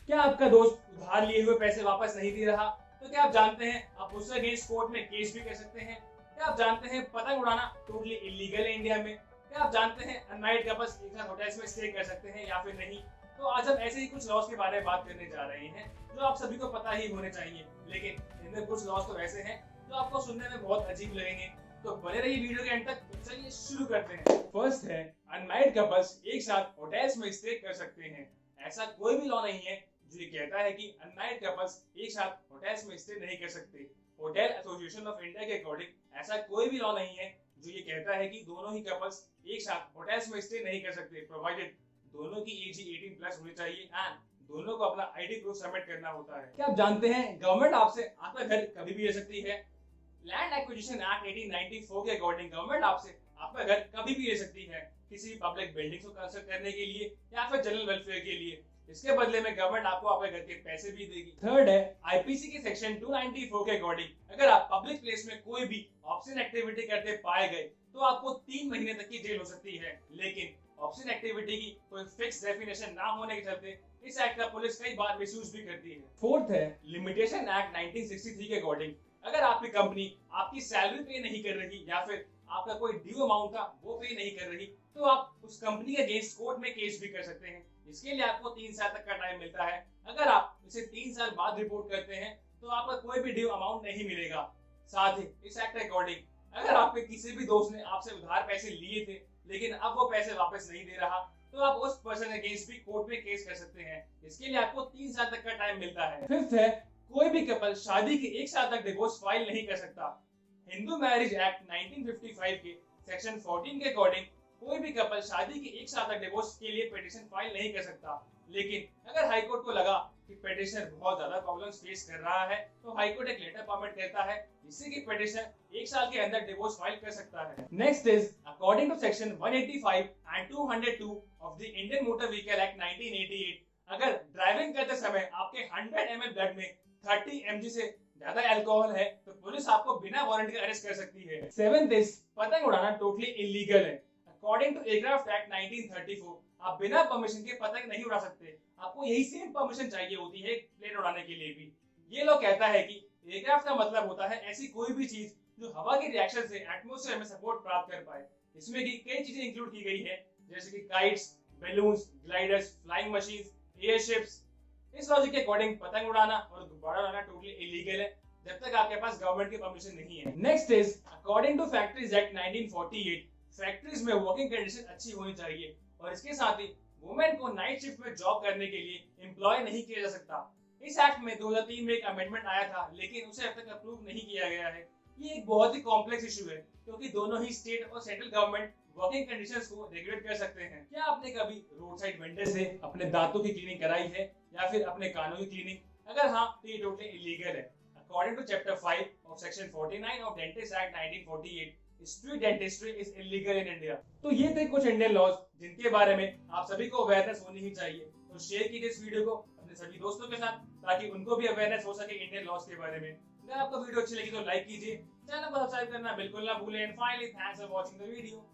क्या आपका दोस्त उधार लिए हुए पैसे वापस नहीं दे रहा? तो क्या आप जानते हैं आप उससे अगेंस्ट कोर्ट में केस भी कर सकते हैं? क्या आप जानते हैं पतंग उड़ाना टोटली इलीगल है इंडिया में? क्या आप जानते हैं अनमैरिड कपल्स एक साथ होटल्स में स्टे कर सकते हैं या फिर नहीं? तो आज हम ऐसे ही कुछ लॉज के बारे में बात करने जा रहे हैं जो आप सभी को पता ही होने चाहिए, लेकिन इनमें कुछ लॉज तो ऐसे हैं जो आपको सुनने में बहुत अजीब लगेंगे। तो बने रहिए वीडियो के एंड तक। तो चलिए शुरू करते हैं। फर्स्ट है, अनमैरिड कपल्स एक साथ होटल्स में स्टे कर सकते हैं। ऐसा कोई भी लॉ नहीं है जो ये कहता है कि अनमैरिड कपल्स एक साथ होटल्स में स्टे नहीं कर सकते। होटल एसोसिएशन ऑफ इंडिया के अकॉर्डिंग ऐसा कोई भी लॉ नहीं है जो ये कहता है कि दोनों ही कपल्स एक साथ होटल्स में स्टे नहीं कर सकते, प्रोवाइडेड दोनों की एज 18 प्लस होनी चाहिए एंड दोनों को अपना आईडी प्रूफ सबमिट करना होता है। क्या आप जानते हैं गवर्नमेंट आपसे आपका घर कभी भी ले सकती है? लैंड एक्विजिशन एक्ट 1894 के अकॉर्डिंग गवर्नमेंट आपसे आपका घर कभी भी ले सकती है किसी पब्लिक बिल्डिंग को कंस्ट्रक्ट करने के लिए या फिर जनरल वेलफेयर के लिए। इसके बदले में गवर्नमेंट आपको आपके घर के पैसे भी देगी। थर्ड है, आईपीसी के सेक्शन 294 के अकॉर्डिंग अगर आप पब्लिक प्लेस में कोई भी ऑब्ससीन एक्टिविटी करते पाए गए तो आपको 3 महीने तक की जेल हो सकती है। लेकिन ऑब्ससीन एक्टिविटी की कोई फिक्स डेफिनेशन ना होने के चलते इस एक्ट का पुलिस कई बार मिसयूज भी करती है। फोर्थ है, लिमिटेशन एक्ट 1963 के अकॉर्डिंग अगर आपकी कंपनी आपकी सैलरी पे नहीं कर रही या फिर आपका कोई ड्यू अमाउंट था वो पे नहीं कर रही तो आप उस कंपनी के अगेंस्ट कोर्ट में केस भी कर सकते हैं। इसके लिए आपको 3 साल तक का टाइम मिलता है। अगर आप इसे 3 साल बाद रिपोर्ट करते हैं तो आपका कोई भी ड्यू अमाउंट नहीं मिलेगा। साथ ही इस एक्ट के अकॉर्डिंग अगर आपके किसी भी दोस्त ने आपसे उधार पैसे लिए थे लेकिन अब वो पैसे वापस नहीं दे रहा तो आप उस पर्सन अगेंस्ट भी कोर्ट में केस कर सकते हैं। इसके लिए आपको 3 साल तक का टाइम मिलता है। फिफ्थ है, कोई भी कपल शादी के 1 साल तक डिवोर्स फाइल नहीं कर सकता। हिंदू मैरिज एक्ट 1955 के सेक्शन 14 के अकॉर्डिंग कोई भी कपल शादी के 1 साल तक डिवोर्स के लिए पिटीशन फाइल नहीं कर सकता। लेकिन अगर हाईकोर्ट को लगा कि पिटीशनर बहुत ज्यादा प्रॉब्लम्स फेस कर रहा है तो हाईकोर्ट एक लेटर परमिट करता है जिससे कि पिटीशनर 1 साल के अंदर डिवोर्स फाइल कर सकता है। Next is according to section 185 and 202 of the Indian motor vehicle act 1988 अगर ड्राइविंग करते समय आपके 100 ml ब्लड में 30 mg से ज्यादा अल्कोहल है तो पुलिस आपको बिना वारंट के अरेस्ट कर सकती है। सेवेंथ इज पतंग उड़ाना टोटली इलीगल है। अकॉर्डिंग टू एयरक्राफ्ट एक्ट 1934 आप बिना परमिशन के पतंग नहीं उड़ा सकते। आपको यही सेम परमिशन चाहिए होती है प्लेन उड़ाने के लिए भी। ये लोग कहता है कि एयरक्राफ्ट का मतलब होता है ऐसी कोई भी चीज जो हवा के रिएक्शन से एटमॉस्फेयर में सपोर्ट प्राप्त कर पाए। इसमें की कई चीजें इंक्लूड की गई है जैसे कि kites, balloons, gliders, flying machines, airships. इस लॉजिक के अकॉर्डिंग पतंग उड़ाना और गुब्बारा उड़ाना टोटली इलीगल है जब तक आपके पास गवर्नमेंट की परमिशन नहीं है। Next is according to factories act 1948 factories में वर्किंग कंडीशन अच्छी होनी चाहिए और इसके साथ ही वुमेन को नाइट शिफ्ट में जॉब करने के लिए एम्प्लॉय नहीं किया जा सकता। इस एक्ट में 2003 में एक अमेंडमेंट आया था लेकिन उसे अब तक अप्रूव नहीं किया गया है। ये एक बहुत ही कॉम्प्लेक्स इशू है क्योंकि दोनों ही स्टेट और सेंट्रल गवर्नमेंट वर्किंग कंडीशंस को रेगुलेट कर सकते हैं। क्या आपने कभी रोड साइड वेंडर से अपने दांतों की क्लीनिंग कराई है या फिर अपने कानों की क्लीनिंग? अगर हाँ तो ये टोटली इलीगल है। According to chapter 5 of section 49 of dentist act 1948 street dentistry is illegal in India. तो ये थे कुछ इंडियन लॉज जिनके बारे में आप सभी को अवेयरनेस होनी ही चाहिए। तो शेयर कीजिए इस वीडियो को अपने सभी दोस्तों के साथ ताकि उनको भी अवेयरनेस हो सके इंडियन लॉज के बारे में। अगर आपको वीडियो अच्छी लगी तो लाइक कीजिए, चैनल को सब्सक्राइब करना बिल्कुल ना भूलें। And finally thanks for watching the video.